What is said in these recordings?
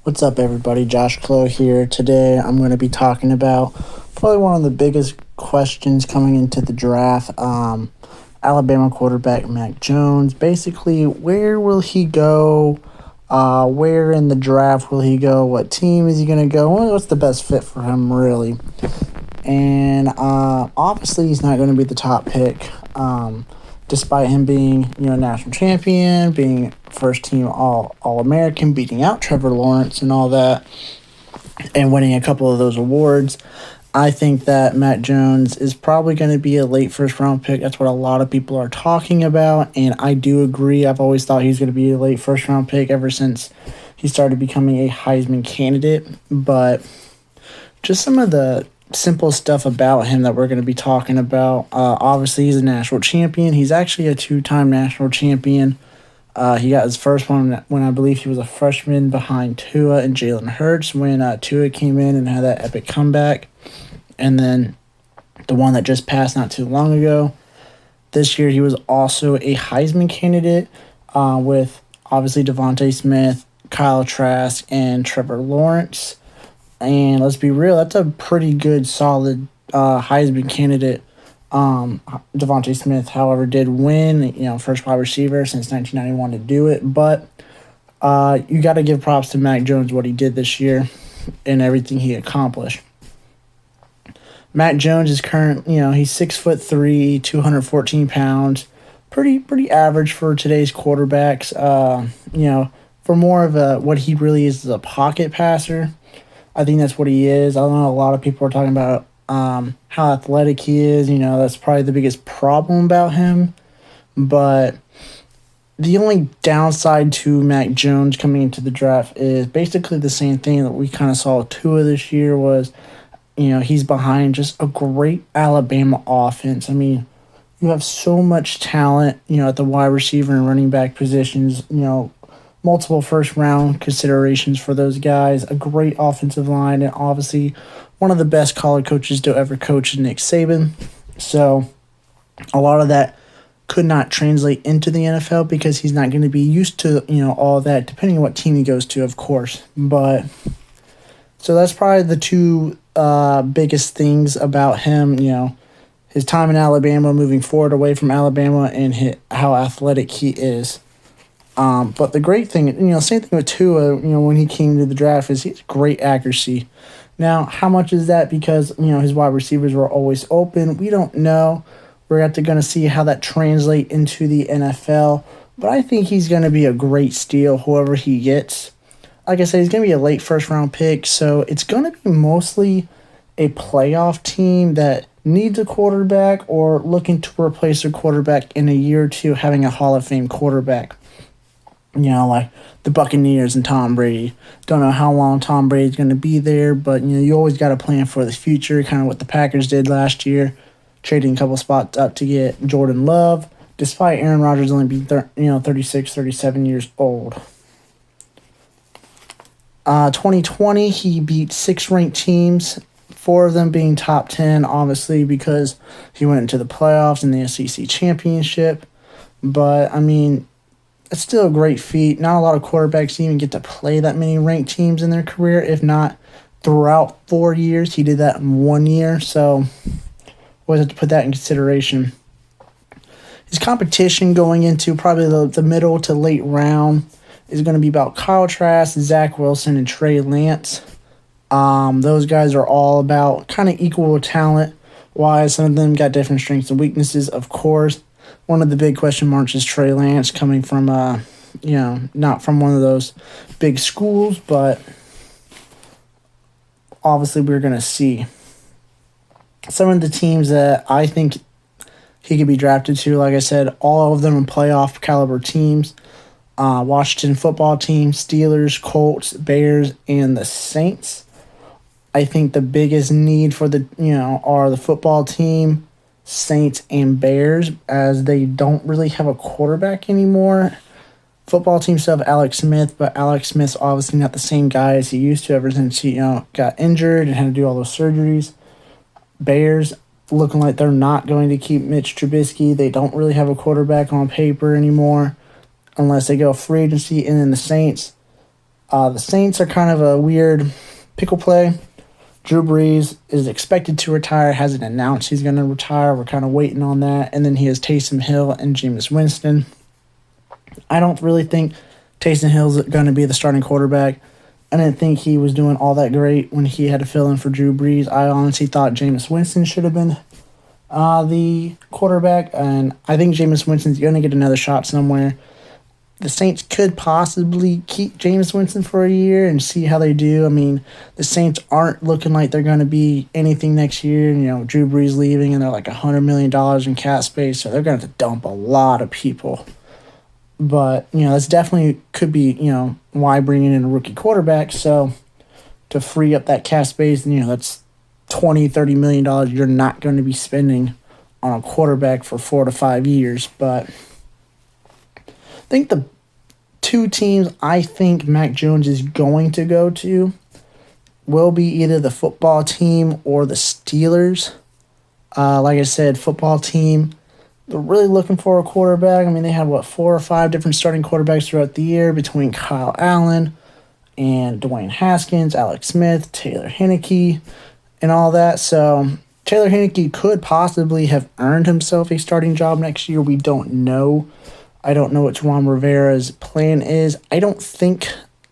What's up, everybody? Josh Clow here. Today, I'm going to be talking about probably one of the biggest questions coming into the draft. Alabama quarterback Mac Jones. Basically, where will he go? Where in the draft will he go? What team is he going to go? What's the best fit for him, really? And obviously, he's not going to be the top pick. Despite him being, national champion, being first team All American, beating out Trevor Lawrence and all that, and winning a couple of those awards, I think that Mac Jones is probably going to be a late first round pick. That's what a lot of people are talking about, and I do agree. I've always thought he's going to be a late first round pick ever since he started becoming a Heisman candidate. But just some of the simple stuff about him that we're going to be talking about. Obviously, he's a national champion. He's actually a two-time national champion. He got his first one when I believe he was a freshman behind Tua and Jalen Hurts when Tua came in and had that epic comeback. And then the one that just passed not too long ago. This year, he was also a Heisman candidate with obviously Devontae Smith, Kyle Trask, and Trevor Lawrence. And let's be real, that's a pretty good, solid Heisman candidate. Devontae Smith, however, did win, first wide receiver since 1991 to do it. But you got to give props to Mac Jones, what he did this year and everything he accomplished. Mac Jones is he's 6'3", 214 pounds. Pretty average for today's quarterbacks. For more of what he really is a pocket passer. I think that's what he is. I know a lot of people are talking about how athletic he is. That's probably the biggest problem about him. But the only downside to Mac Jones coming into the draft is basically the same thing that we kind of saw with Tua this year was, he's behind just a great Alabama offense. I mean, you have so much talent, at the wide receiver and running back positions, multiple first-round considerations for those guys, a great offensive line, and obviously one of the best college coaches to ever coach, Nick Saban. So a lot of that could not translate into the NFL because he's not going to be used to, all that, depending on what team he goes to, of course. But so that's probably the two biggest things about him, his time in Alabama, moving forward away from Alabama, and how athletic he is. But the great thing, same thing with Tua, when he came to the draft, is he has great accuracy. Now, how much is that because, his wide receivers were always open? We don't know. We're going to see how that translates into the NFL. But I think he's going to be a great steal, whoever he gets. Like I said, he's going to be a late first-round pick, so it's going to be mostly a playoff team that needs a quarterback or looking to replace their quarterback in a year or two, having a Hall of Fame quarterback. Like the Buccaneers and Tom Brady. Don't know how long Tom Brady's going to be there, but, you always got to plan for the future, kind of what the Packers did last year, trading a couple spots up to get Jordan Love, despite Aaron Rodgers only being 36, 37 years old. 2020, he beat 6 ranked teams, 4 of them being top 10, obviously, because he went into the playoffs and the SEC championship. But, I mean, it's still a great feat. Not a lot of quarterbacks even get to play that many ranked teams in their career, if not throughout 4 years. He did that in 1 year, so always have to put that in consideration. His competition going into probably the middle to late round is going to be about Kyle Trask, Zach Wilson, and Trey Lance. Those guys are all about kind of equal talent-wise. Some of them got different strengths and weaknesses, of course. One of the big question marks is Trey Lance coming from, not from one of those big schools, but obviously we're going to see. Some of the teams that I think he could be drafted to, like I said, all of them are playoff caliber teams. Washington football team, Steelers, Colts, Bears, and the Saints. I think the biggest need for are the football team, Saints, and Bears, as they don't really have a quarterback anymore. Football team still have Alex Smith, but Alex Smith's obviously not the same guy as he used to ever since he got injured and had to do all those surgeries. Bears looking like they're not going to keep Mitch Trubisky. They don't really have a quarterback on paper anymore unless they go free agency. And then the Saints, The Saints are kind of a weird pickle play. Drew Brees is expected to retire, hasn't announced he's going to retire. We're kind of waiting on that. And then he has Taysom Hill and Jameis Winston. I don't really think Taysom Hill's going to be the starting quarterback. I didn't think he was doing all that great when he had to fill in for Drew Brees. I honestly thought Jameis Winston should have been the quarterback, and I think Jameis Winston's going to get another shot somewhere. The Saints could possibly keep Jameis Winston for a year and see how they do. I mean, the Saints aren't looking like they're going to be anything next year. Drew Brees leaving, and they're like $100 million in cap space, so they're going to have to dump a lot of people. But, that's definitely could be, why bringing in a rookie quarterback. So to free up that cap space, that's $20-30 million you're not going to be spending on a quarterback for 4 to 5 years. But I think the two teams I think Mac Jones is going to go to will be either the football team or the Steelers. Like I said, football team, they're really looking for a quarterback. I mean, they had, 4 or 5 different starting quarterbacks throughout the year between Kyle Allen and Dwayne Haskins, Alex Smith, Taylor Heinicke, and all that. So Taylor Heinicke could possibly have earned himself a starting job next year. We don't know. I don't know what Ron Rivera's plan is. I don't think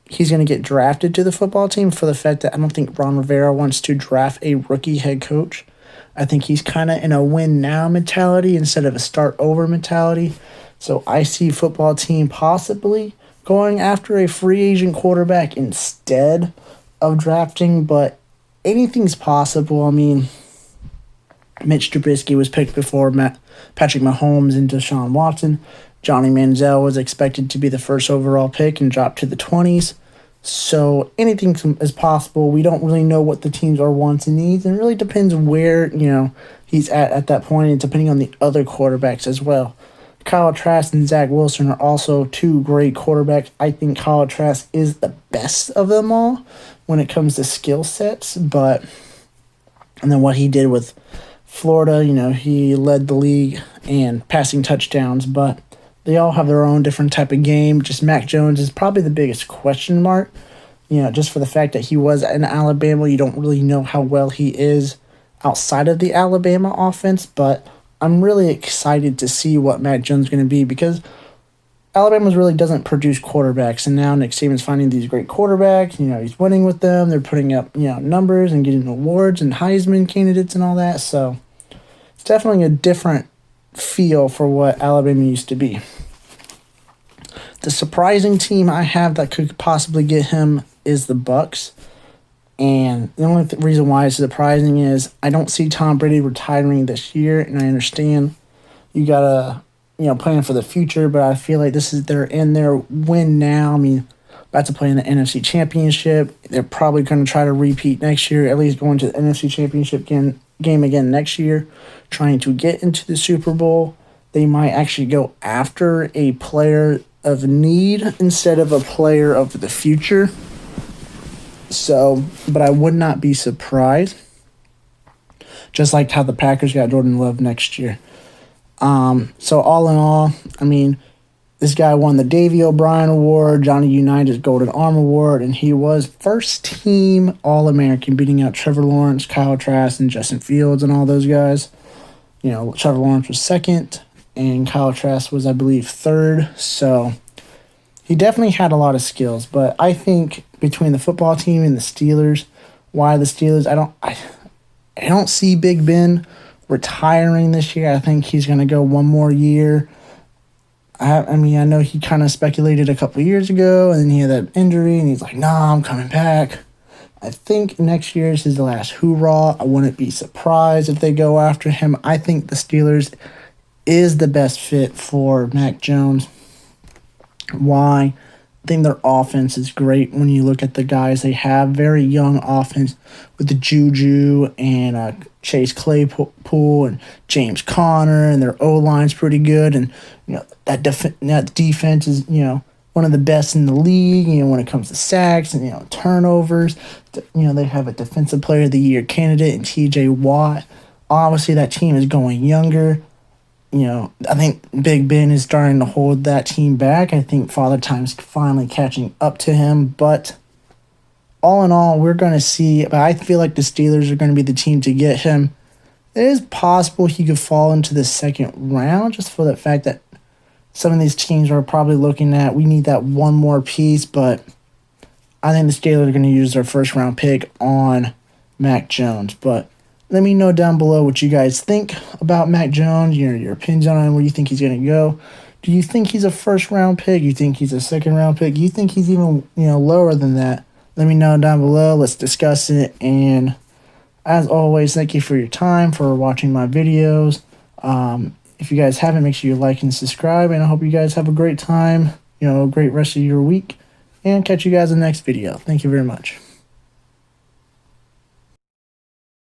he's going to get drafted to the football team for the fact that I don't think Ron Rivera wants to draft a rookie head coach. I think he's kind of in a win-now mentality instead of a start-over mentality. So I see football team possibly going after a free agent quarterback instead of drafting, but anything's possible. I mean, Mitch Trubisky was picked before Patrick Mahomes and Deshaun Watson. Johnny Manziel was expected to be the first overall pick and dropped to the 20s. So anything is possible. We don't really know what the teams are wants and needs, and it really depends where he's at that point, and depending on the other quarterbacks as well. Kyle Trask and Zach Wilson are also two great quarterbacks. I think Kyle Trask is the best of them all when it comes to skill sets, and then what he did with Florida, he led the league in passing touchdowns, but they all have their own different type of game. Just Mac Jones is probably the biggest question mark, just for the fact that he was in Alabama. You don't really know how well he is outside of the Alabama offense, but I'm really excited to see what Mac Jones is going to be because Alabama really doesn't produce quarterbacks, and now Nick Saban's finding these great quarterbacks. He's winning with them. They're putting up, numbers and getting awards and Heisman candidates and all that. So it's definitely a different feel for what Alabama used to be. The surprising team I have that could possibly get him is the Bucks. And the only reason why it's surprising is I don't see Tom Brady retiring this year, and I understand you gotta plan for the future, but I feel like they're in their win now. I mean, about to play in the NFC Championship. They're probably going to try to repeat next year, at least going to the NFC Championship game again next year, trying to get into the Super Bowl. They might actually go after a player of need instead of a player of the future. So, but I would not be surprised. Just like how the Packers got Jordan Love next year. So all in all, I mean, this guy won the Davey O'Brien Award, Johnny Unitas Golden Arm Award, and he was first team All-American, beating out Trevor Lawrence, Kyle Trask, and Justin Fields and all those guys. Trevor Lawrence was second, and Kyle Trask was, I believe, third. So he definitely had a lot of skills, but I think between the football team and the Steelers, why the Steelers, I don't see Big Ben retiring this year. I think he's going to go one more year. I know he kind of speculated a couple of years ago, and then he had that injury, and he's like, nah, I'm coming back. I think next year is his last hoorah. I wouldn't be surprised if they go after him. I think the Steelers is the best fit for Mac Jones. Why? I think their offense is great when you look at the guys they have. Very young offense with the Juju and Chase Claypool and James Conner, and their O-line's pretty good. And that defense is one of the best in the league. When it comes to sacks and turnovers, they have a Defensive Player of the Year candidate in T.J. Watt. Obviously, that team is going younger. I think Big Ben is starting to hold that team back. I think Father Time's finally catching up to him. But all in all, we're going to see. But I feel like the Steelers are going to be the team to get him. It is possible he could fall into the second round just for the fact that some of these teams are probably looking at, we need that one more piece. But I think the Steelers are going to use their first round pick on Mac Jones. But let me know down below what you guys think about Mac Jones, your opinions on him, where you think he's going to go. Do you think he's a first round pick? You think he's a second round pick? You think he's even lower than that? Let me know down below. Let's discuss it. And as always, thank you for your time, for watching my videos. If you guys haven't, make sure you like and subscribe. And I hope you guys have a great time, a great rest of your week. And catch you guys in the next video. Thank you very much.